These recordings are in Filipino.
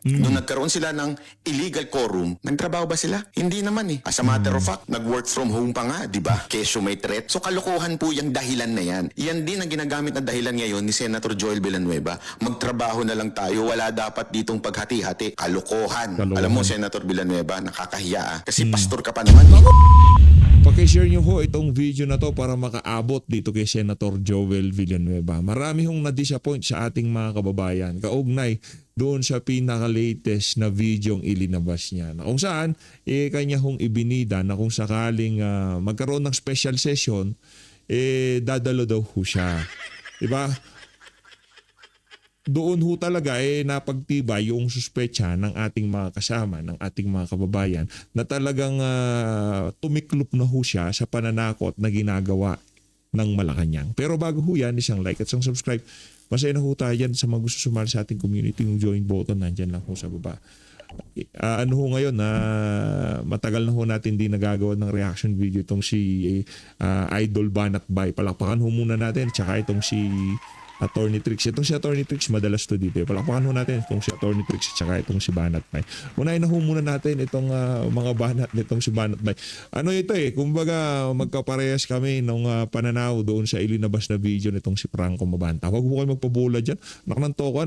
Nung nagkaroon sila ng illegal quorum, nagtrabaho ba sila? Hindi naman eh. As a matter of fact, nag-work from home pa nga, di ba? Kesyo may threat. So kalokohan po yung dahilan na yan. Yan din ang ginagamit na dahilan ngayon ni Senator Joel Villanueva. Magtrabaho na lang tayo, wala dapat ditong paghati-hati. Kalokohan. Alam mo, Senator Villanueva, nakakahiya ah. Kasi pastor ka pa naman. Pakishare nyo ho itong video na to para makaabot dito kay Senator Joel Villanueva. Marami hong na-disappoint sa ating mga kababayan. Kaugnay doon sa pinaka-latest na video ang ilinabas niya. Na kung saan, kanya hong ibinida na kung sakaling magkaroon ng special session, dadalo daw ho siya. Diba? Doon ho talaga napagtibay yung suspecha ng ating mga kasama, ng ating mga kababayan na talagang tumiklop na ho siya sa pananakot na ginagawa ng Malacanang. Pero bago ho yan, isang like at isang subscribe. Masaya na ho tayo dyan sa mga gusto sumali sa ating community. Yung join button nandyan lang ho sa baba. Ano ho ngayon na matagal na ho natin di nagagawa ng reaction video itong si Idol Banat Bay. Palakpakan ho muna natin. Tsaka itong si Attorney Trix. Itong si Attorney Trix madalas to dito. Palakpakan ho natin itong si Attorney Trix tsaka itong si Banat Bay. Unahin na ho muna natin itong mga banat nitong si Banat Bay. Ano ito kumbaga magkaparehas kami nung pananaw doon sa ilinabas na video nitong si Franco Mabanta. Huwag mo kayo magpabula dyan. Naknantoka,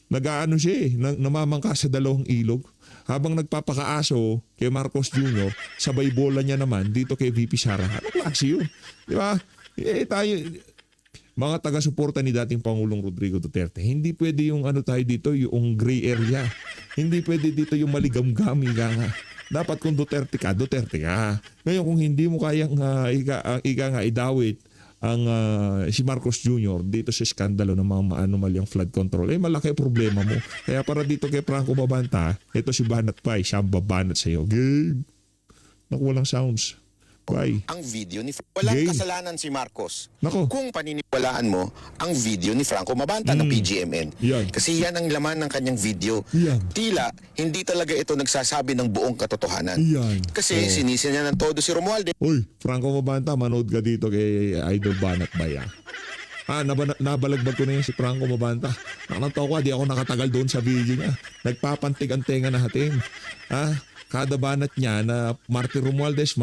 nag-aano siya namamangka sa dalawang ilog. Habang nagpapakaaso kay Marcos Jr., sabay bola niya naman dito kay VP Sara. Anong klase yun? Di ba? Tayo, mga taga-suporta ni dating Pangulong Rodrigo Duterte, hindi pwede yung tayo dito, yung gray area. Hindi pwede dito yung maligamgam, nga. Dapat kung Duterte ka, Duterte ka. Ngayon kung hindi mo kayang idawit ang si Marcos Jr. dito sa skandalo ng mga anomalyang flood control, malaki problema mo. Kaya para dito kay Franco Mabanta, ito si Banat Pai, siya ang babanat sa'yo. Game! Naku, walang sounds. Bye. Ang video ni walang kasalanan si Marcos. Nako. Kung paniniwalaan mo ang video ni Franco Mabanta ng PGMN. Yan. Kasi yan ang laman ng kanyang video. Yan. Tila hindi talaga ito nagsasabi ng buong katotohanan. Yan. Kasi sinisi niya ng todo si Romualdez. Uy, Franco Mabanta, manood ka dito kay Idol Banat Bay. Nabalagbag ko na yun si Franco Mabanta. Nakatawa ko, di ako nakatagal doon sa video niya. Nagpapantig ang tenga natin. Kada banat niya na Martir Romualdez,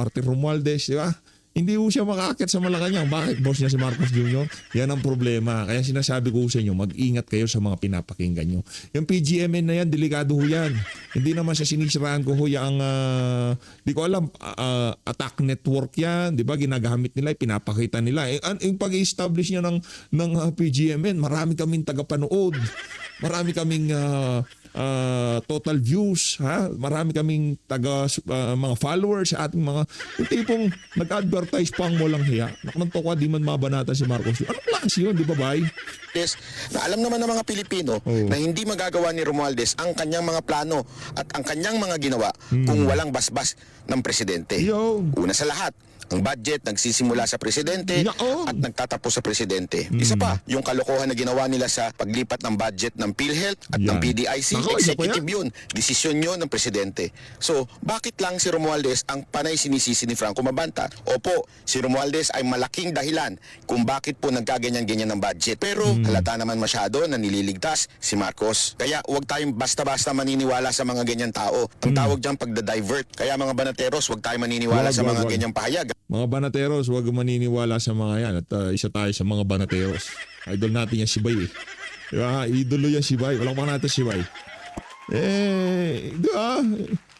di ba? Hindi po siya makakit sa Malacanang. Bakit? Boss niya si Marcos Jr. Yan ang problema. Kaya sinasabi ko sa inyo, mag-ingat kayo sa mga pinapakinggan nyo. Yung PGMN na yan, delikado ho yan. Hindi naman sa sinisiraan ko ho yung, di ko alam, attack network yan. Di ba? Ginagamit nila, pinapakita nila. Yung pag-establish niya ng PGMN, marami kaming tagapanood. Marami kaming total views, marami kaming mga followers sa ating mga yung tipong nag-advertise pang walang hiya. Naknanto ka, di man mabanata si Marcos. Anong klase yun, di ba bay? Yes, na alam naman ng mga Pilipino na hindi magagawa ni Romualdez ang kanyang mga plano at ang kanyang mga ginawa kung walang basbas ng presidente. Una sa lahat, ang budget nagsisimula sa presidente at nagtatapos sa presidente. Isa pa, yung kalokohan na ginawa nila sa paglipat ng budget ng PhilHealth at ng PDIC, executive yun. Desisyon yun ng presidente. So, bakit lang si Romualdez ang panay sinisisi ni Franco Mabanta? Opo, si Romualdez ay malaking dahilan kung bakit po nagkaganyan-ganyan ng budget. Pero halata naman masyado na nililigtas si Marcos. Kaya huwag tayong basta-basta maniniwala sa mga ganyan tao. Ang tawag dyan pagda-divert. Kaya mga banateros, huwag tayong maniniwala sa mga ganyang pahayag. Mga banateros, huwag maniniwala sa mga yan. At isa tayo sa mga banateros. Idol natin yan si Bay. Diba? Idolo yan si Bay. Walang pang natin si Bay. Diba?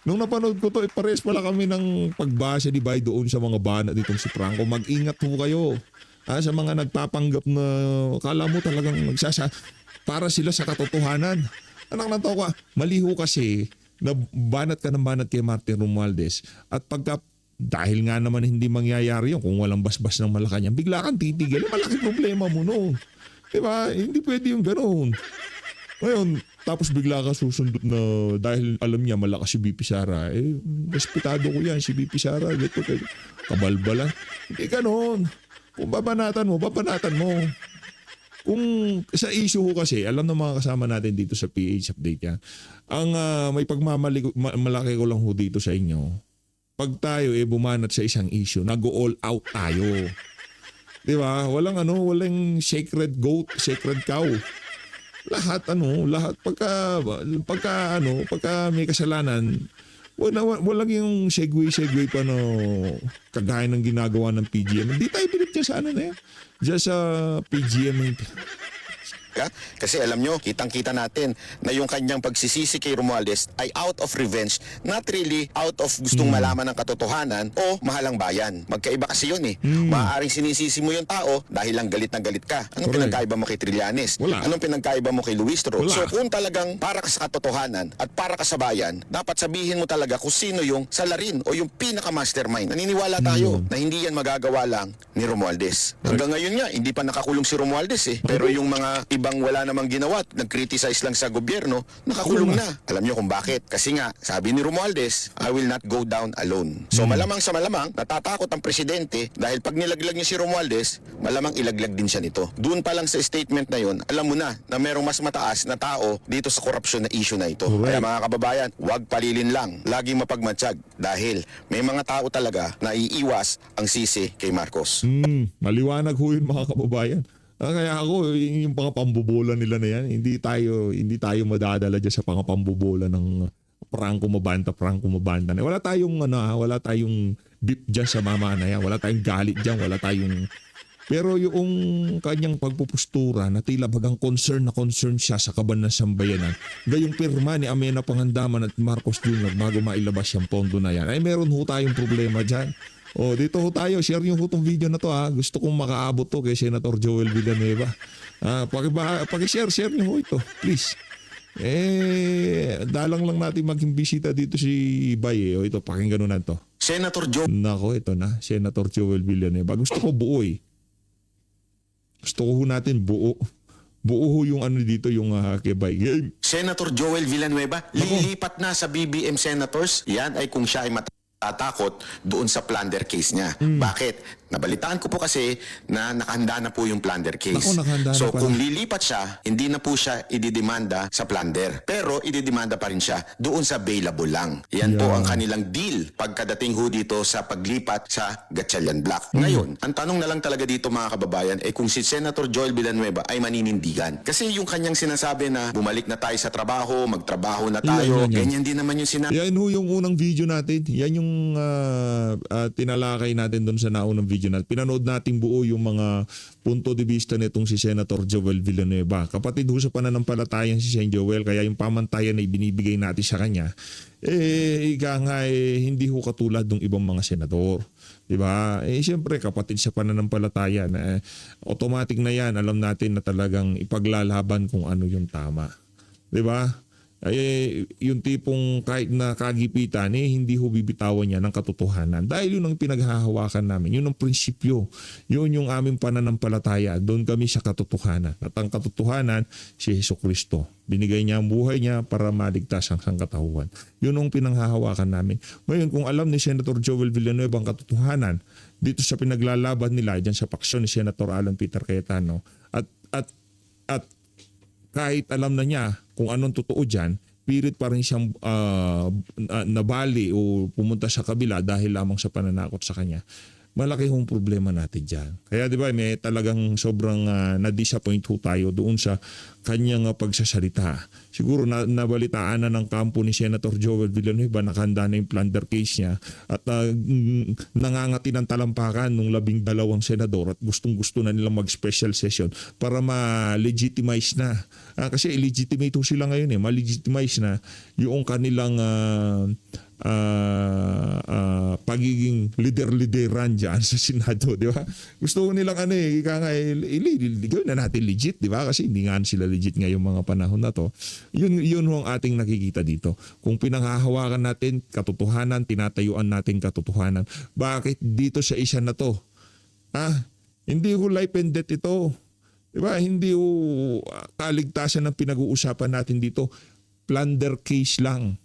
Nung napanood ko to, pares pala kami ng pagbasa ni Bay doon sa mga banat ditong si Franco. Mag-ingat po kayo. Sa mga nagpapanggap na kala mo talagang para sila sa katotohanan. Anak na to ka, maliho kasi na banat ka ng banat kay Martin Romualdez. At pagka dahil nga naman hindi mangyayari yun kung walang basbas ng Malacanang, bigla kang titigil. Malaki problema mo no. Diba? Hindi pwede yung ganoon. Ngayon, tapos bigla ka susundot na dahil alam niya malakas si BP Sara. Respetado ko yan si BP Sara. Gito, kabalbalan. Hindi ganoon. Kung babanatan mo, babanatan mo. Kung sa issue ko kasi, alam ng mga kasama natin dito sa PH Update yan, ang may malaki ko lang ho dito sa inyo, pag tayo bumanat sa isang issue, nag-all out tayo. Di ba? Walang walang sacred goat, sacred cow. lahat pagka may kasalanan, walang yung segue pa no kagaya ng ginagawa ng PGM. Hindi tayo bilib dyan sa ano na yan. Dyan sa PGM. Kasi alam nyo, kitang-kita natin na yung kanyang pagsisisi kay Romualdez ay out of revenge, not really out of gustong malaman ng katotohanan o mahalang bayan. Magkaiba kasi yun eh. Maaaring sinisisi mo yung tao dahil lang galit na galit ka. Anong pinagkaiba mo kay Trillanes? Wala. Anong pinagkaiba mo kay Luistro? Wala. So kung talagang para ka sa katotohanan at para ka sa bayan, dapat sabihin mo talaga kung sino yung salarin o yung pinaka-mastermind. Naniniwala tayo na hindi yan magagawa lang ni Romualdez. Hanggang ngayon nga, hindi pa nakakulong si Romualdez eh. Pero yung mga ibang wala namang ginawa, nag-criticize lang sa gobyerno, nakakulong na. Alam niyo kung bakit? Kasi nga, sabi ni Romualdez, I will not go down alone. So malamang sa malamang, natatakot ang presidente dahil pag nilaglag niya si Romualdez, malamang ilaglag din siya nito. Doon pa lang sa statement na yun, alam mo na merong mas mataas na tao dito sa korupsyon na issue na ito. Correct. Kaya mga kababayan, huwag palilin lang. Laging mapagmatsyag dahil may mga tao talaga na iiwas ang sisi kay Marcos. Maliwanag ho yun mga kababayan. Kaya ako, yung mga pambubola nila na yan, hindi tayo madadala dyan sa mga pambubola ng prangko mabanta. Wala tayong beef dyan sa mama na yan. Wala tayong galit dyan. Pero yung kanyang pagpupustura na tila bagang concern siya sa kaban ng sambayanan, gayong pirma ni Amena Pangandaman at Marcos Jr. bago mailabas yung pondo na yan, ay meron ho tayong problema dyan. O, dito ho tayo. Share nyo ho itong video na to ha. Gusto kong makaabot to kay Senator Joel Villanueva. Paki-share nyo ho ito. Please. Dalang lang natin maging bisita dito si Bay. O ito, pakinggan na to. Senator Joe. Nako, ito na. Senator Joel Villanueva. Gusto ko buo eh. Gusto ko ho natin buo. Buo ho yung ano dito, yung kay Bay. Game. Senator Joel Villanueva, lilipat na sa BBM Senators. Yan ay kung siya ay tatakot doon sa plunder case niya. Bakit? Nabalitaan ko po kasi na nakahanda na po yung plunder case. Nakahanda na So pala. kung lilipat siya, hindi na po siya ididemanda sa plunder. Pero ididemanda pa rin siya doon sa bailable lang. Yan po ang kanilang deal pagkadating ho dito sa paglipat sa Gatchalian Block. Ngayon, ang tanong na lang talaga dito mga kababayan ay kung si Senator Joel Villanueva ay maninindigan. Kasi yung kanyang sinasabi na bumalik na tayo sa trabaho, magtrabaho na tayo, ganyan din naman yung sinabi. Yan ho yung unang video natin. Yan yung tinalakay natin doon sa naunang video natin. Pinanood natin buo yung mga punto de vista nitong si Senator Joel Villanueva. Kapatid ho sa pananampalatayan si Sen Joel, kaya yung pamantayan na ibinibigay natin sa kanya, hindi ho katulad ng ibang mga senador. Diba? Siyempre kapatid sa pananampalatayan, automatic na yan. Alam natin na talagang ipaglalaban kung ano yung tama. Diba? Yung tipong kahit na kagipitan, hindi ho bibitawan niya ng katotohanan. Dahil yun ang pinaghahawakan namin. Yun ang prinsipyo. Yun yung aming pananampalataya. Doon kami sa katotohanan. At ang katotohanan, si Jesucristo. Binigay niya ang buhay niya para maligtas ang sangkatauhan. Yun ang pinanghahawakan namin. Ngayon, kung alam ni Senator Joel Villanueva ang katotohanan, dito sa pinaglalaban nila, dyan sa paksyon ni Senator Alan Peter Cayetano, at kahit alam na niya kung anong totoo dyan, pilit pa rin siyang nabali o pumunta sa kabila dahil lamang sa pananakot sa kanya. Malaki hong problema natin dyan. Kaya di ba, may talagang sobrang na-disappoint ho tayo doon sa kanyang pagsasalita. Siguro nabalitaan na ng kampo ni Senator Joel Villanueva, nakahanda na yung plunder case niya at nangangati ng talampakan ng 12 senador at gustong-gusto na nilang mag-special session para ma-legitimize na. Kasi illegitimate ho sila ngayon ma-legitimize na yung kanilang pagiging lideran dyan sa Senado, di ba? Gusto ko nilang gawin na natin legit, di ba? Kasi hindi nga sila legit ngayong mga panahon na to. Yun ang ating nakikita dito. Kung pinanghahawakan natin katotohanan, tinatayuan natin katotohanan, bakit dito sa isa na to? Hindi ho life and death ito. Di ba? Hindi ho kaligtasan ng pinag-uusapan natin dito. Plunder case lang.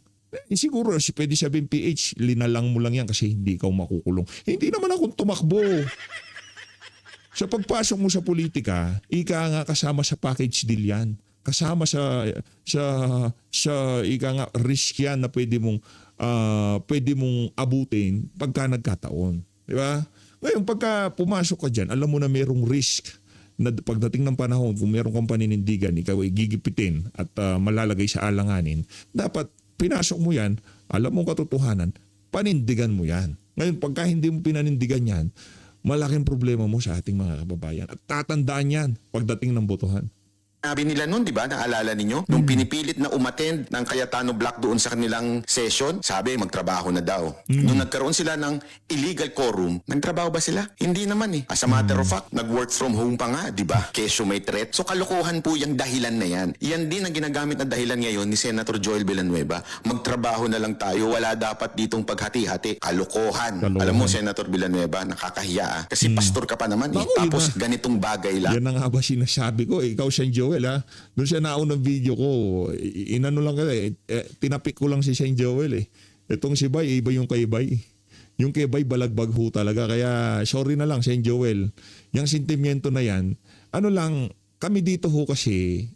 Siguro pwede sabihin PH, linalang mo lang yan kasi hindi ikaw makukulong. Hindi naman akong tumakbo. Sa pagpasok mo sa politika, ika nga kasama sa package deal yan. Kasama sa ika nga risk yan na pwede mong abutin pagka nagkataon. Di ba? Ngayon pagka pumasok ka dyan, alam mo na merong risk na pagdating ng panahon, kung meron kang paninindigan, ikaw ay gigipitin at malalagay sa alanganin, dapat pinasok mo yan, alam mo katotohanan, panindigan mo yan. Ngayon, pagka hindi mo pinanindigan yan, malaking problema mo sa ating mga kababayan. At tatandaan yan pagdating ng botohan. Sabi nila noon, di ba, naalala ninyo? Nung pinipilit na umattend ng Cayetano Black doon sa kanilang session, sabi magtrabaho na daw. Nung nagkaroon sila ng illegal quorum, nagtrabaho ba sila? Hindi naman eh. As a matter of fact, nag-work from home pa nga, di ba? Kesyo may threat. So kalokohan po yung dahilan na yan. Yan din ang ginagamit na dahilan ngayon ni Senator Joel Villanueva. Magtrabaho na lang tayo, wala dapat ditong paghati-hati. Kalokohan. Alam mo, Senator Villanueva, nakakahiya ah. Kasi pastor ka pa naman eh. Naku, Tapos ganitong bagay lang. Yan ang nga ba sinasabi ko. Ikaw, Saint Joel, ha? Doon siya naunang video ko. Inano lang ka tinapik ko lang si Saint Joel eh. Itong si Bay, iba yung kay Bay. Yung kay Bay, balagbag ho talaga. Kaya, sorry na lang, Saint Joel. Yung sentimiento na yan, ano lang, kami dito ho kasi,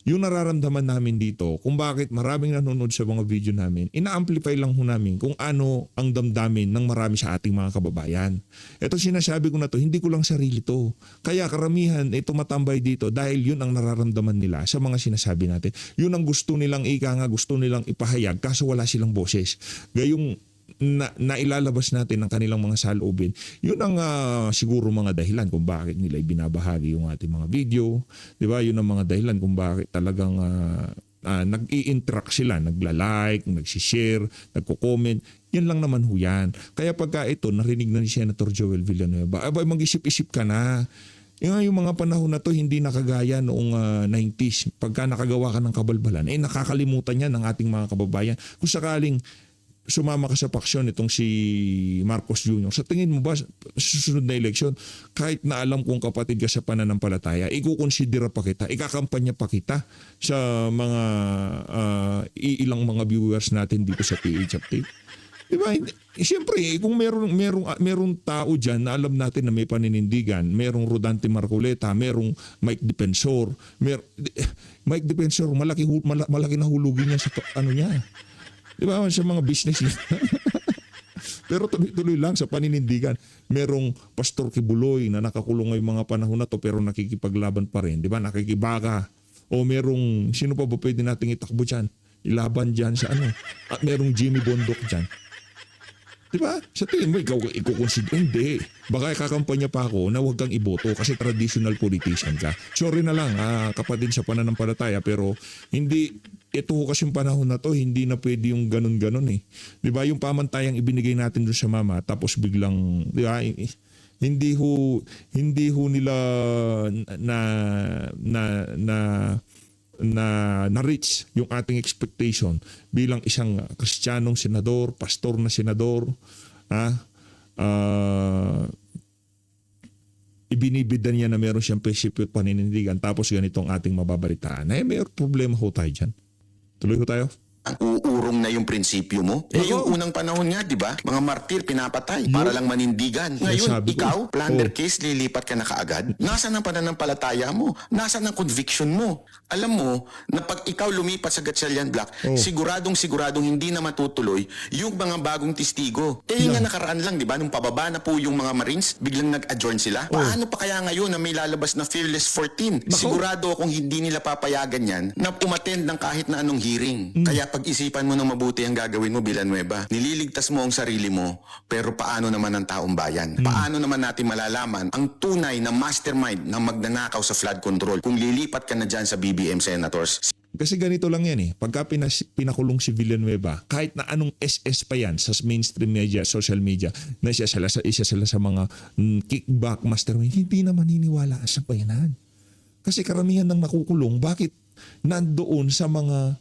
yung nararamdaman namin dito, kung bakit maraming nanonood sa mga video namin, ina-amplify lang ho namin kung ano ang damdamin ng marami sa ating mga kababayan. Ito sinasabi ko na to, hindi ko lang sarili to. Kaya karamihan tumatambay dito dahil yun ang nararamdaman nila sa mga sinasabi natin. Yun ang gusto nilang gusto nilang ipahayag kaso wala silang boses. Gayong nailalabas natin ng kanilang mga saloobin. Yun ang siguro mga dahilan kung bakit nila ibinabahagi yung ating mga video. Di ba? Yun ang mga dahilan kung bakit talagang nag-i-interact sila, nagla-like, nagsishare, nagko-comment. Yan lang naman ho yan. Kaya pagka ito, narinig na ni Senator Joel Villanueva, abay mag-isip-isip ka na. Yung mga panahon na to hindi nakagaya noong 90s. Pagka nakagawa ka ng kabalbalan, nakakalimutan yan ng ating mga kababayan. Kung sakaling sumama ka sa paksyon itong si Marcos Jr. Sa tingin mo ba, susunod na eleksyon, kahit na alam kong kapatid ka sa pananampalataya, ikukonsidera pa kita, ikakampanya pa kita sa mga ilang mga viewers natin dito sa PH Update. Diba? Siyempre, kung merong tao dyan na alam natin na may paninindigan, merong Rodante Marcoleta, merong Mike Defensor, Mike Defensor, malaki na hulugin niya sa ano niya. Di ba? Sa mga business niya. Pero tuloy-tuloy lang sa paninindigan. Merong Pastor Kibuloy na nakakulong ngayong mga panahon na to pero nakikipaglaban pa rin. Di ba? Nakikibaka. O merong, sino pa ba pwede nating itakbo dyan? Ilaban dyan sa ano? At merong Jimmy Bondok dyan. Di ba? Sa tingin mo, ikaw ikukonsider. Hindi. Baka kakampanya pa ako na huwag kang iboto kasi traditional politician ka. Sorry na lang, kapatid sa pananampalataya, pero hindi, ito kasi yung panahon na to, hindi na pwede yung ganun-ganun eh. Di ba? Yung pamantayang ibinigay natin doon sa mama, tapos biglang, di ba? Hindi ho nila na-reach yung ating expectation bilang isang Kristiyanong senador, pastor na senador, ibinibidan niya na meron siyang prinsipyo at paninindigan tapos ganitong ating mababalitaan. May problema ho tayo dyan. Tuloy ho tayo. Uurong na yung prinsipyo mo. Yung unang panahon nga, di ba? Mga martir pinapatay para lang manindigan. Ngayon, ikaw, plunder case, lilipat ka na kaagad. Nasaan ang pananampalataya mo? Nasaan ang conviction mo? Alam mo, na pag ikaw lumipat sa Gatchalian Black, siguradong hindi na matutuloy yung mga bagong testigo. Yung nga nakaraan lang, di ba? Nung pababa na po yung mga Marines, biglang nag-adjourn sila. Paano pa kaya ngayon na may lalabas na Fearless 14? Sigurado akong hindi nila papayagan yan na umattend ng kahit na anong hearing. Kaya pag-isipan mo ng mabuti ang gagawin mo, Villanueva. Nililigtas mo ang sarili mo, pero paano naman ang taong bayan? Paano naman natin malalaman ang tunay na mastermind ng magnanakaw sa flood control kung lilipat ka na dyan sa BBM senators? Kasi ganito lang yan eh. Pagka pinakulong si Villanueva, kahit na anong SS pa yan sa mainstream media, social media, na isa sila sa mga kickback mastermind, hindi na maniniwala sa bayanan. Kasi karamihan ng nakukulong, bakit nandoon sa mga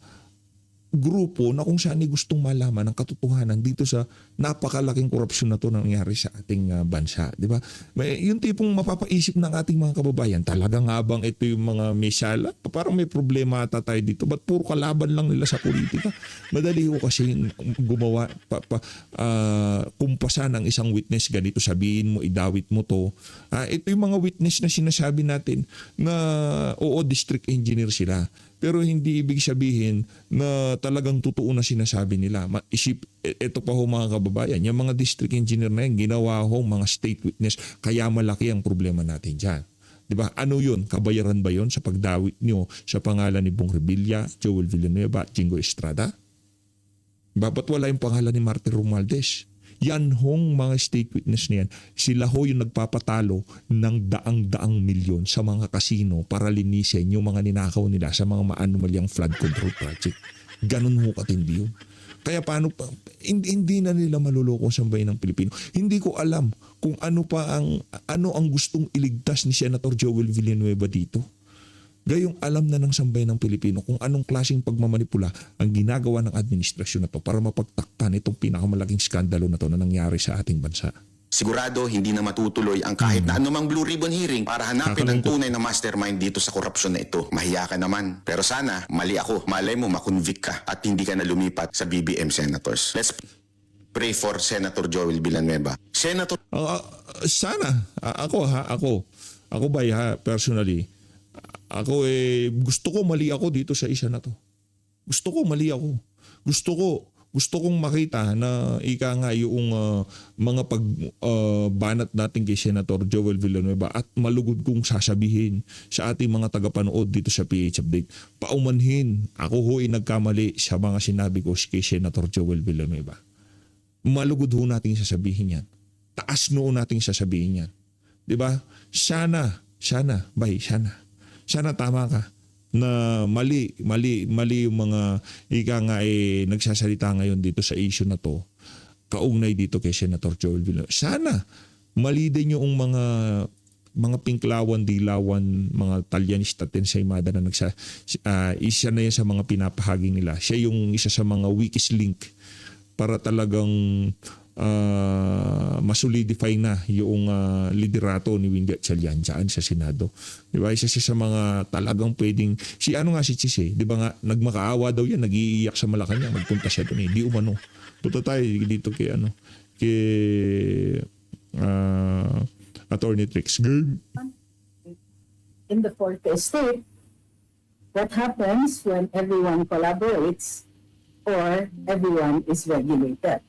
grupo na kung saan ay gustong malaman ang katotohanan dito sa napakalaking korupsyon na to nangyari sa ating bansa, di ba? Yung tipong mapapaisip ng ating mga kababayan, talaga nga bang ito yung mga misala? Parang may problema ata tayo dito. Ba't puro kalaban lang nila sa politika? Madali ko kasi gumawa, kumpasan ng isang witness ganito, sabihin mo, idawit mo to. Ito yung mga witness na sinasabi natin na oo, district engineer sila. Pero hindi ibig sabihin na talagang totoo na sinasabi nila. Ito pa ho mga kababayan, yung mga district engineer na yan, ginawa ho mga state witness, kaya malaki ang problema natin dyan. Di ba? Ano yun? Kabayaran ba yun sa pagdawit nyo sa pangalan ni Bong Revilla, Joel Villanueva, Jingo Estrada? Diba? Ba't wala yung pangalan ni Martin Romualdez? Yan hong mga state witness na yan. Sila ho yung nagpapatalo ng daang-daang milyon sa mga kasino para linisin yung mga ninakaw nila sa mga maanumalyang flood control project. Ganun ho katindi yun. Kaya paano pa, hindi na nila maluloko sa bayan ng Pilipino. Hindi ko alam kung ano ang gustong iligtas ni Senator Joel Villanueva dito. Gayong alam na ng sambayan ng Pilipino kung anong klaseng pagmamanipula ang ginagawa ng administrasyon na to para mapagtakpan itong pinakamalaking skandalo na to na nangyari sa ating bansa. Sigurado hindi na matutuloy ang kahit na anumang Blue Ribbon hearing para hanapin ang tunay na mastermind dito sa korupsyon na ito. Mahiya ka naman. Pero sana, mali ako. Malay mo, makonvict ka at hindi ka na lumipat sa BBM senators. Let's pray for Senator Joel Villanueva. Senator... Sana. Ako ba personally, gusto ko mali ako dito sa isa na to. Gusto ko mali ako. Gusto kong makita na ika nga yung mga pagbanat natin kay Senator Joel Villanueva at malugod kong sasabihin sa ating mga tagapanood dito sa PH Update. Paumanhin, ako ho'y nagkamali sa mga sinabi ko kay Senator Joel Villanueva. Malugod ho natin sasabihin yan. Taas noo natin sasabihin yan. Diba? Sana tama ka na mali yung mga nagsasalita ngayon dito sa issue na to kaugnay dito kay Senator Joel Villanueva. Sana mali din yung mga pinklawan, dilawan, mga talyanista at ensaymada na isa na yan sa mga pinapahagi nila. Siya yung isa sa mga weakest link para talagang masolidify na yung liderato ni Wendy Gatchalian dyan sa Senado. Diba? Isa siya sa mga talagang pwedeng, si Chis, diba nga, nagmakaawa daw yan, nag-iiyak sa Malacanang, magpunta siya doon di umano. Punta tayo dito kay Attorney Trix. In the fourth estate, what happens when everyone collaborates or everyone is regulated?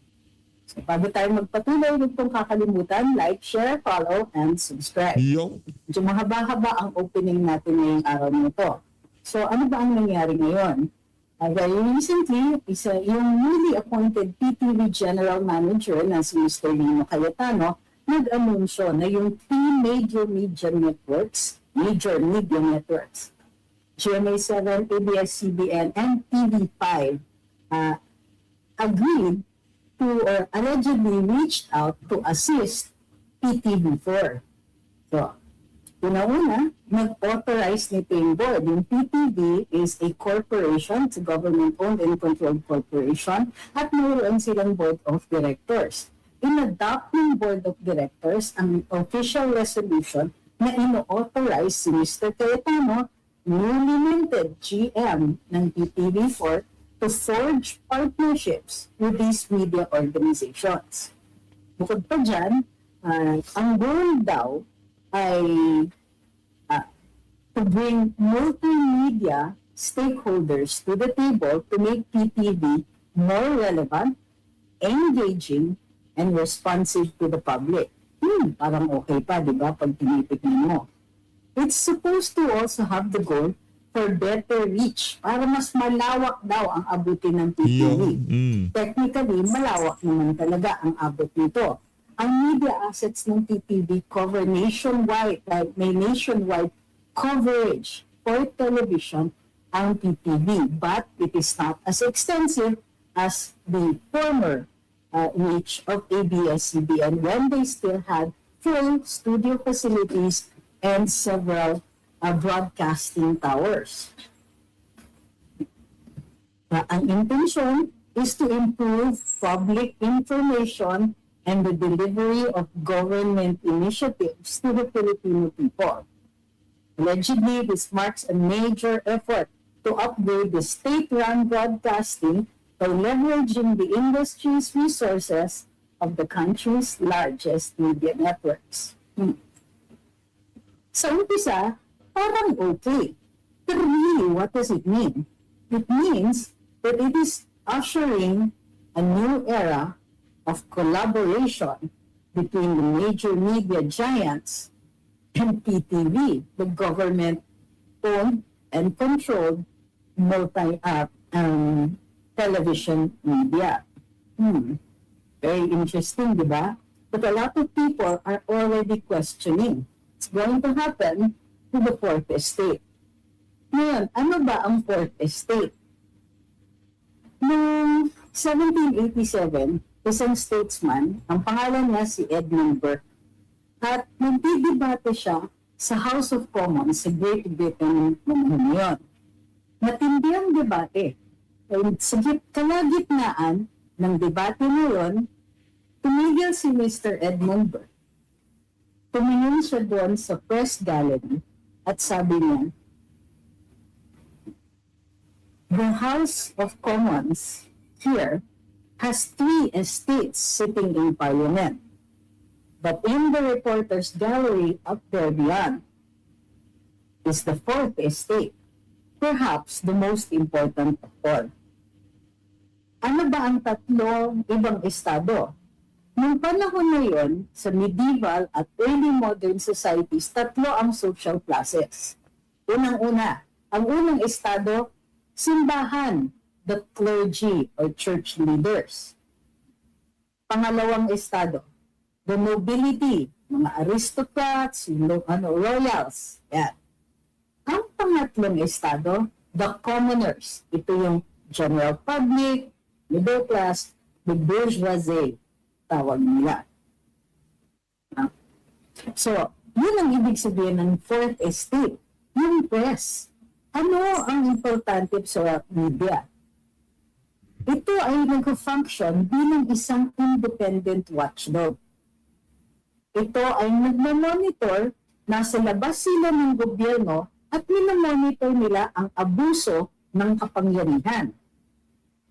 So, bago tayo magpatuloy, huwag pong kakalimutan, like, share, follow, and subscribe. Medyo mahaba-haba ang opening natin ngayong araw nito. So, ano ba ang nangyari ngayon? Very recently, yung newly appointed PTV General Manager na si Mr. Lino Cayetano, nag-anunsyo na yung three major media networks, GMA7, ABS-CBN, and TV5, agreed to or allegedly reached out to assist PTV4. So, una-una, nag-authorize nito yung board. Yung PTV is a corporation, it's a government-owned and controlled corporation, at mayroon silang board of directors. In-adopt ng board of directors ang official resolution na ino-authorize si Mr. Cayetano, newly minted GM ng PTV4, to forge partnerships with these media organizations. Bukod pa dyan, ang goal daw ay to bring multimedia stakeholders to the table to make PTV more relevant, engaging, and responsive to the public. Parang okay pa, di ba, pag tinitignan mo. It's supposed to also have the goal for better reach, para mas malawak daw ang abutin ng PTV. Technically, malawak naman talaga ang abot nito. Ang media assets ng PTV cover nationwide, may nationwide coverage for television ang PTV, but it is not as extensive as the former reach of ABS-CBN when they still had full studio facilities and several broadcasting towers. Ang intention is to improve public information and the delivery of government initiatives to the Filipino people. Allegedly, this marks a major effort to upgrade the state-run broadcasting by leveraging the industry's resources of the country's largest media networks. Sa umpisa, parang okay. But really, what does it mean? It means that it is ushering a new era of collaboration between the major media giants and PTV, the government-owned and controlled television media. Very interesting, di ba? But a lot of people are already questioning what's going to happen to the fourth estate. Ngayon, ano ba ang fourth estate? Noong 1787, isang statesman, ang pangalan niya si Edmund Burke, at nagdidebate siya sa House of Commons sa Great Britain noong yun. Matindi ang debate. Sa kalagitnaan ng debate ngayon, tumigil si Mr. Edmund Burke. Tumingin siya doon sa press gallery at sabi niya, "The House of Commons here has 3 estates sitting in Parliament. But in the reporter's gallery up there beyond is the fourth estate, perhaps the most important of all." Ano ba ang tatlong ibang estado? Noong panahon na yun, sa medieval at early modern societies, tatlo ang social classes. Unang-una, ang unang estado, simbahan, the clergy or church leaders. Pangalawang estado, the nobility, mga aristocrats, royals. Yan. Ang pangatlong estado, the commoners. Ito yung general public, middle class, the bourgeoisie, tawag nila. So, yun ang ibig sabihin ng fourth estate, yung press. Ano ang importante sa media? Ito ay nag-function bilang isang independent watchdog. Ito ay nagmamonitor, nasa labas sila ng gobyerno at minamonitor nila ang abuso ng kapangyarihan.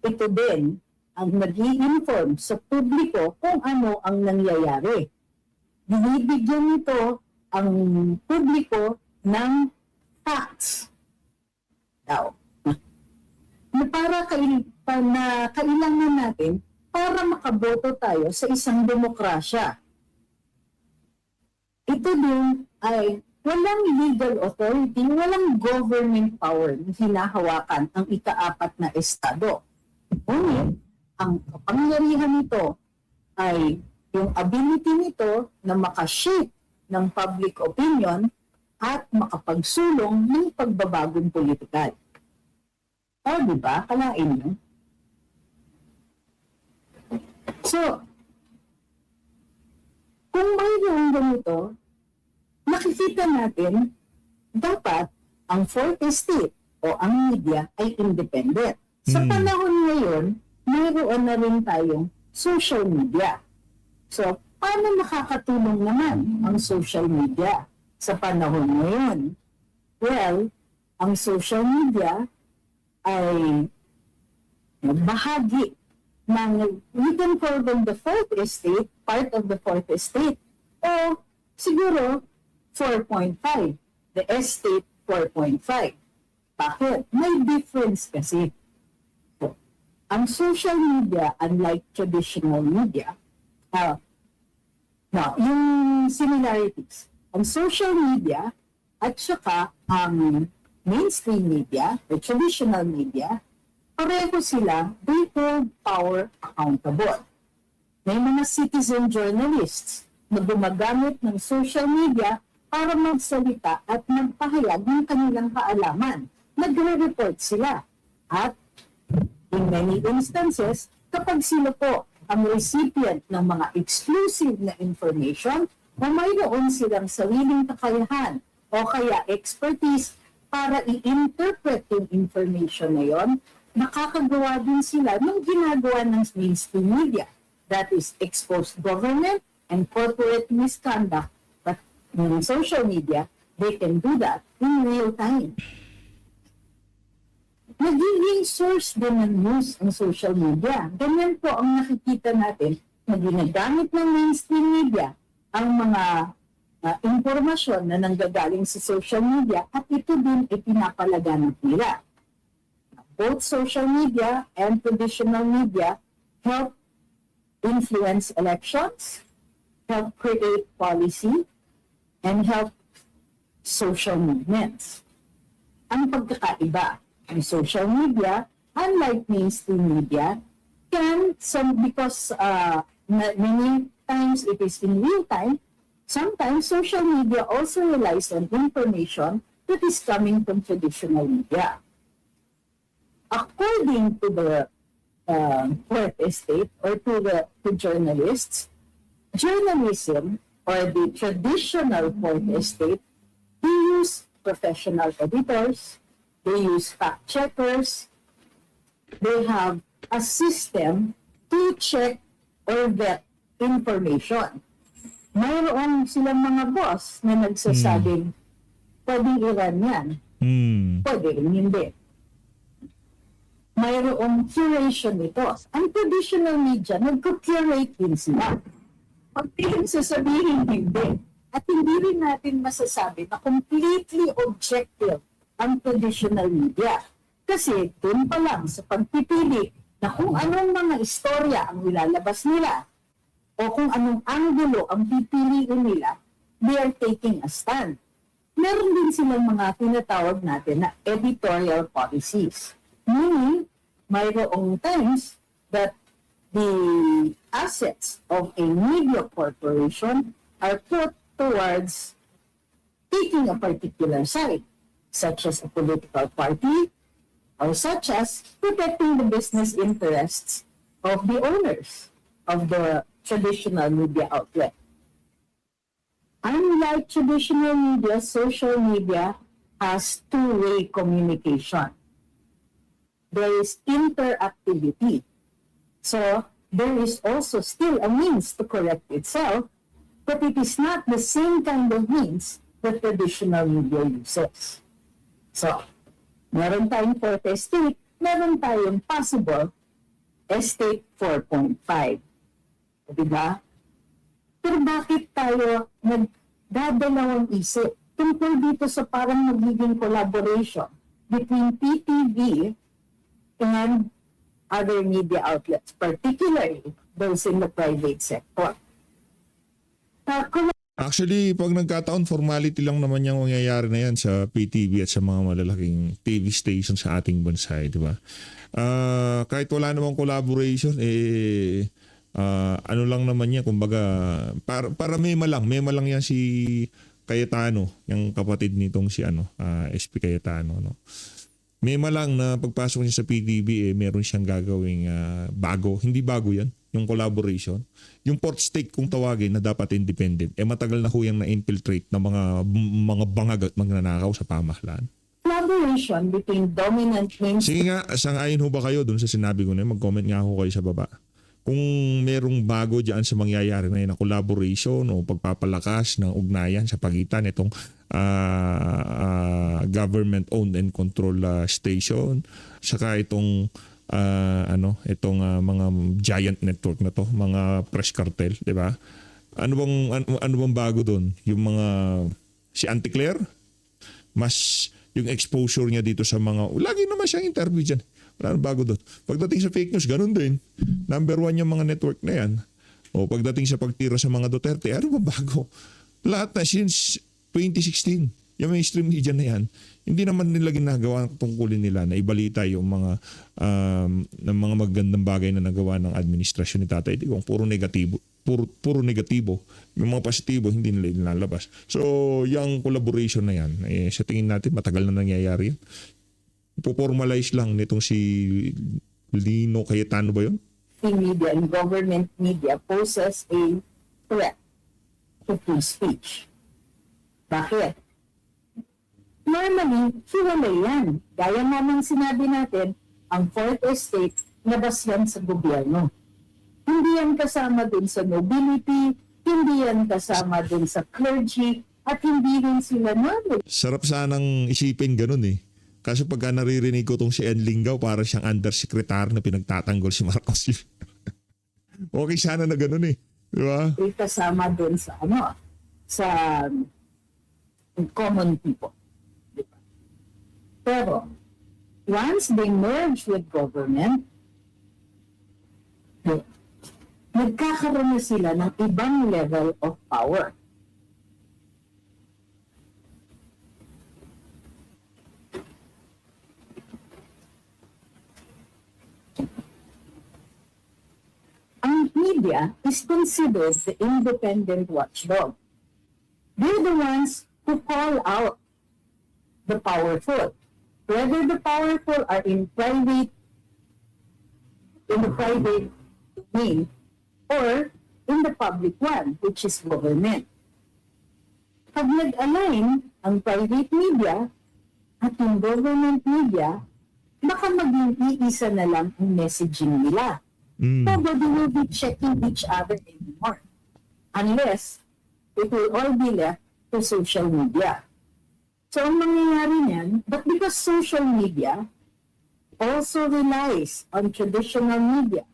Ito din ang nag-i-inform sa publiko kung ano ang nangyayari. Binibigyan nito ang publiko ng facts. Now, na kailangan natin para makaboto tayo sa isang demokrasya. Ito din ay walang legal authority, walang government power na hinahawakan ang ika-4 na estado. Ngunit, ang kapangyarihan nito ay yung ability nito na makashape ng public opinion at makapagsulong ng pagbabagong politikal. O, di ba? Kalain nyo. So, kung mayroong ganito, nakikita natin, dapat ang fourth estate o ang media ay independent. Sa panahon ngayon, mayroon na rin tayong social media. So, paano makakatulong naman ang social media sa panahon ngayon? Well, ang social media ay bahagi ng, we can call them the fourth estate, part of the fourth estate, o siguro 4.5, the estate 4.5. Bakit? May difference kasi. Ang social media, unlike traditional media, yung similarities, ang social media at saka ang mainstream media, the traditional media, pareho sila, they hold power accountable. May mga citizen journalists na gumagamit ng social media para magsalita at magpahayag ng kanilang kaalaman. Nagre-report sila. At in many instances, kapag sila po ang recipient ng mga exclusive na information o mayroon silang sariling kakayahan o kaya expertise para i-interpret yung information na yon, nakakagawa din sila ng ginagawa ng mainstream media. That is, exposed government and corporate misconduct. But in social media, they can do that in real time. Nagiging source din ng news ang social media. Ganyan po ang nakikita natin na ginagamit ng mainstream media ang mga impormasyon na nanggagaling sa social media at ito din ay pinapalaganap nila. Both social media and traditional media help influence elections, help create policy, and help social movements. Ang pagkakaiba, ang social media, unlike mainstream media, because many times it is in real time, sometimes social media also relies on information that is coming from traditional media. According to the fourth estate or to journalists, journalism or the traditional fourth estate, they use professional editors, they use fact checkers, they have a system to check or vet information. Mayroon silang mga boss na nagsasabing, pwedeng iran yan, pwede rin hindi. Mayroong curation ito. Ang traditional media, nagko-curate din sila. Pag sasabihin hindi, at hindi rin natin masasabi na completely objective ang traditional media. Kasi doon pa lang sa pagpipili na kung anong mga istorya ang ilalabas nila o kung anong anggulo ang pipiliin nila, they are taking a stand. Meron din silang mga tinatawag natin na editorial policies. Meaning, mayroong times that the assets of a media corporation are put towards taking a particular side, such as a political party, or such as protecting the business interests of the owners of the traditional media outlet. Unlike traditional media, social media has two-way communication. There is interactivity. So, there is also still a means to correct itself, but it is not the same kind of means that traditional media uses. So, meron tayong fourth estate, meron tayong possible estate 4.5. Diba? Pero bakit tayo nagdadalawang isip tungkol dito sa parang magiging collaboration between PTV and other media outlets, particularly those in the private sector? Actually, pag nagkataon, formality lang naman yung mangyayari na yan sa PTV at sa mga malalaking TV stations sa ating bansa, di ba? Kahit wala namang collaboration, ano lang naman yan, kumbaga, para mema lang yan si Cayetano, yung kapatid nitong si SP Cayetano, no? Mema lang na pagpasok niya sa PTV, meron siyang gagawing bago. Hindi bago yan, yung collaboration. Yung port state kung tawagin na dapat independent, matagal na huyang na-infiltrate ng mga bangag at magnanakaw sa pamahalaan. Collaboration between dominant mainstream. Sige nga, sang-ayon ho ba kayo dun sa sinabi ko na yun? Mag-comment nga ho kayo sa baba. Kung merong bago dyan sa mangyayari na yun na collaboration o pagpapalakas ng ugnayan sa pagitan itong government-owned and controlled station, saka itong mga giant network na to, mga press cartel, di ba? Ano bang bago doon? Yung mga si Anticlair, mas yung exposure niya dito sa mga lagi naman siyang interview diyan. Wala nang bago doon. Pagdating sa fake news, ganun din. Number 1 yung mga network na yan. O pagdating sa pagtira sa mga Duterte, ano ba bago? Lahat na since 2016, yung mainstream media na yan, hindi naman nila ginagawa ang tungkulin nila na ibalita yung mga magandang bagay na nagawa ng administrasyon ni Tatay Digong. Puro negatibo. Yung mga positibo, hindi nila nilalabas. So, yung collaboration na yan, sa tingin natin, matagal na nangyayari yan. Ipoformalize lang nitong si Lino Cayetano ba yun? Media and government media poses a threat to free speech. Bakit? Normally, hiwalay yan. Gaya nga ng sinabi natin, ang fourth estate, labas yan sa gobyerno. Hindi yan kasama dun sa nobility, hindi yan kasama dun sa clergy, at hindi rin sila normal. Sarap sanang isipin ganun eh. Kasi pagka naririnig ko tong si Enlingaw, para siyang undersecretary na pinagtatanggol si Marcos. Okay sana na ganun eh. Di ba? Kasama dun sa sa common people. Diba? Pero, once they merge with government, nagkakaroon na sila ng ibang level of power. media is considered the independent watchdog. They're the ones who call out the powerful. Whether the powerful are in the private domain or in the public one, which is government. Pag nag-align ang private media at yung government media, baka maging iisa na lang ang messaging nila. Nobody will be checking each other anymore. Unless it will all be left to social media. So ang mangyayari niyan, but because social media also relies on traditional media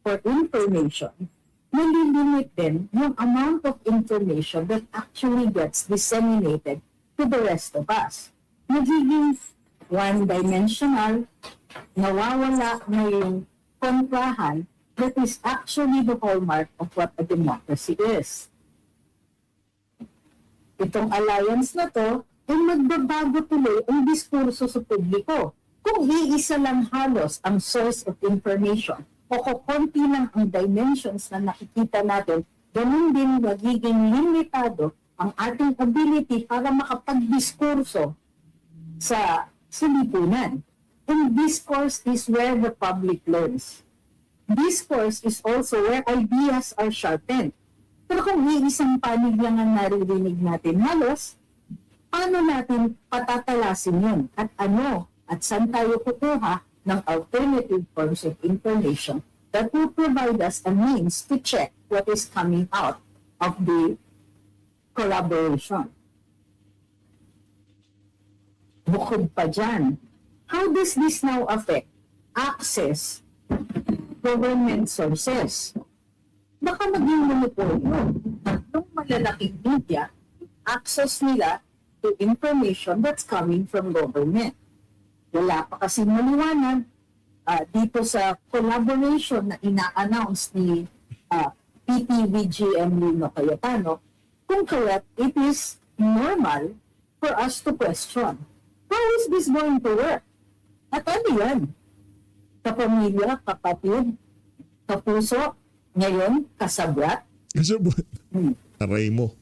for information, nalilimit din yung amount of information that actually gets disseminated to the rest of us. Nagiging one-dimensional, nawawala na yung kontrahan that is actually the hallmark of what a democracy is. Itong alliance na to, ay magbabago tuloy ang diskurso sa publiko. Kung iisa lang halos ang source of information o kukunti lang ang dimensions na nakikita natin, ganun din magiging limitado ang ating ability para makapagdiskurso sa lipunan. And discourse is where the public learns. Discourse is also where ideas are sharpened. Pero kung iisang panig lang ang naririnig natin halos, paano natin patatalasin yun? At ano? At saan tayo kukuha ng alternative forms of information that will provide us a means to check what is coming out of the collaboration? Bukod pa dyan, how does this now affect access government sources? Baka maging monopolyo ng malalaking media access nila to information that's coming from government. Wala pa kasi maliwanag dito sa collaboration na ina-announce ni PTVGM Lino Cayetano kung kaya't it is normal for us to question. How is this going to work? At ano yan? Kapamilya, kapatid, kapuso, ngayon, kasabwat? Kasabwat? Aray mo.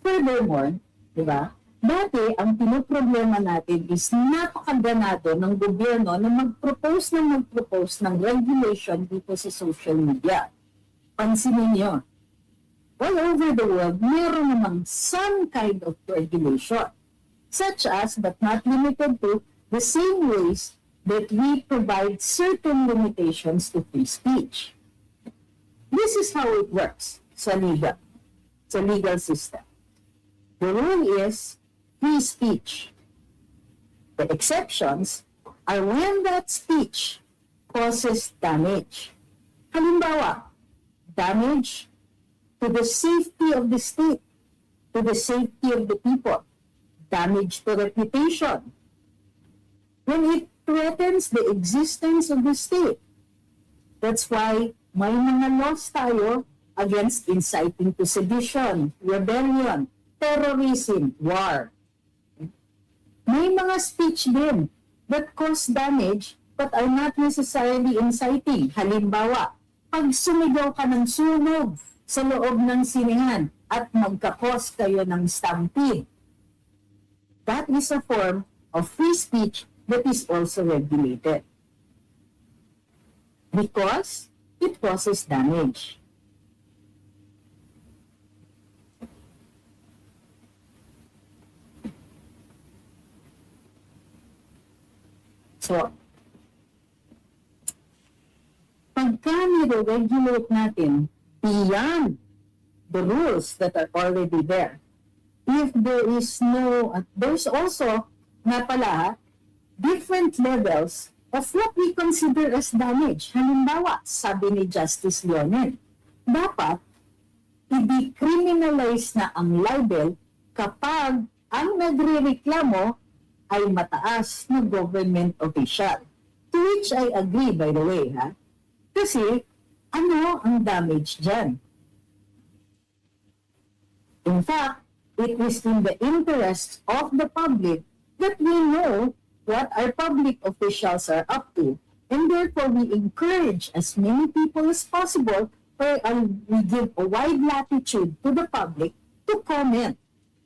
Furthermore, di ba? Dati, ang pinoproblema natin is napakaganado ng gobyerno na mag-propose ng regulation dito sa social media. Pansinin nyo, all over the world, meron namang some kind of regulation, such as, but not limited to, the same ways that we provide certain limitations to free speech. This is how it works sa legal system. The rule is free speech. The exceptions are when that speech causes damage. Halimbawa, damage to the safety of the state, to the safety of the people, damage to reputation. When it threatens the existence of the state. That's why may mga laws tayo against inciting to sedition, rebellion, terrorism, war. May mga speech din that cause damage but are not necessarily inciting. Halimbawa, pag sumigaw ka ng sunog sa loob ng sinehan at magkakos kayo ng stampede, that is a form of free speech that is also regulated because it causes damage. So, pagka nire-regulate natin beyond the rules that are already there, if there is no, there's also, nga pala, different levels of what we consider as damage. Halimbawa, sabi ni Justice Leonel, dapat i-decriminalize na ang libel kapag ang nagre-reklamo ay mataas na government official. To which I agree, by the way, ha? Kasi, ano ang damage dyan? In fact, it is in the interest of the public that we know what our public officials are up to And therefore, we encourage as many people as possible, or we give a wide latitude to the public to comment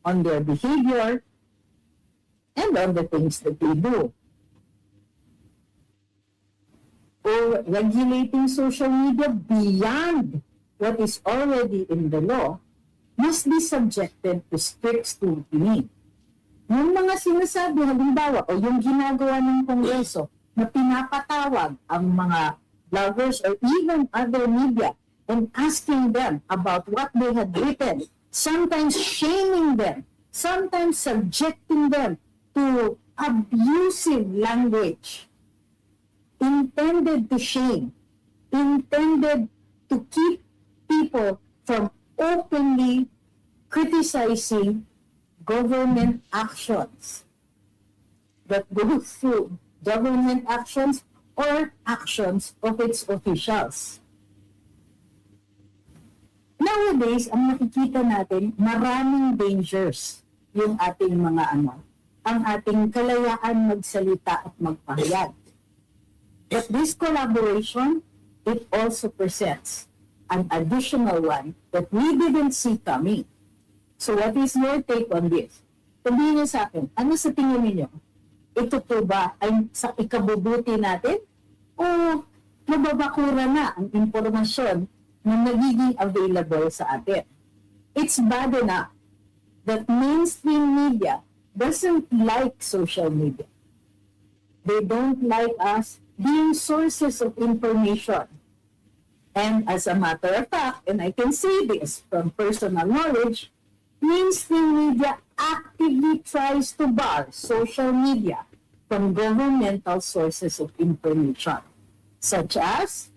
on their behavior and on the things that they do. Or regulating social media beyond what is already in the law must be subjected to strict scrutiny. Yung mga sinasabi, halimbawa, o yung ginagawa ng Kongreso na pinapatawag ang mga bloggers or even other media and asking them about what they had written, sometimes shaming them, sometimes subjecting them to abusive language intended to shame, intended to keep people from openly criticizing government actions that go through government actions or actions of its officials. Nowadays, ang nakikita natin, maraming dangers yung ating mga ang ating kalayaan magsalita at magpahayag. But this collaboration, it also presents an additional one that we didn't see coming. So what is your take on this? Sabihin niyo sa akin, ano sa tingin niyo? Ito po ba ay sa ikabubuti natin? O nababakura na ang impormasyon na nagiging available sa atin? It's bad enough that mainstream media doesn't like social media. They don't like us being sources of information. And as a matter of fact, and I can say this from personal knowledge, mainstream media actively tries to bar social media from governmental sources of information, such as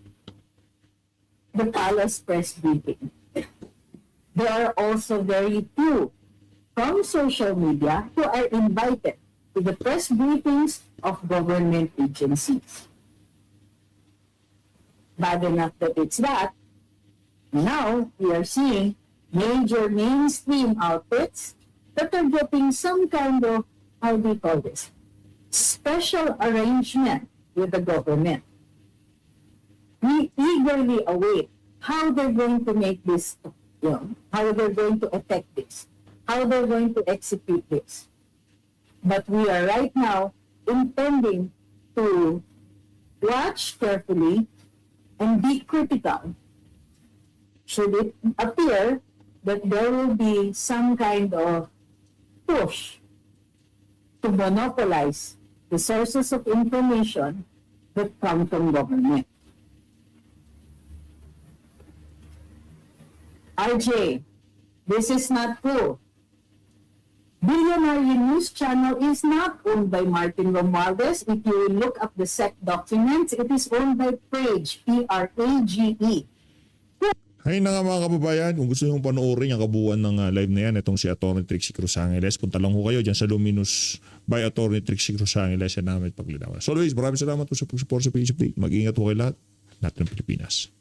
the Palace press briefing. There are also very few from social media who are invited to the press briefings of government agencies. Bad enough that it's that. Now, we are seeing major mainstream outfits that are getting some kind of, how do you call this, special arrangement with the government. We eagerly await how they're going to make this, how they're going to affect this, how they're going to execute this. But we are right now intending to watch carefully and be critical should it appear that there will be some kind of push to monopolize the sources of information that come from government. RJ, this is not true. Billionaire News Channel is not owned by Martin Romualdez. If you look up the SEC documents, it is owned by Prage, P-R-A-G-E. Hay na nga mga kababayan, kung gusto nyo panoorin ang kabuuan ng live na yan, itong si Atty. Trixie Cruz Angeles, punta lang ho kayo dyan sa Luminous by Atty. Trixie Cruz Angeles, yan namin paglinawan. So always, maraming salamat po sa pag-support sa PH Update. Mag-ingat ho kayo lahat ng Pilipinas.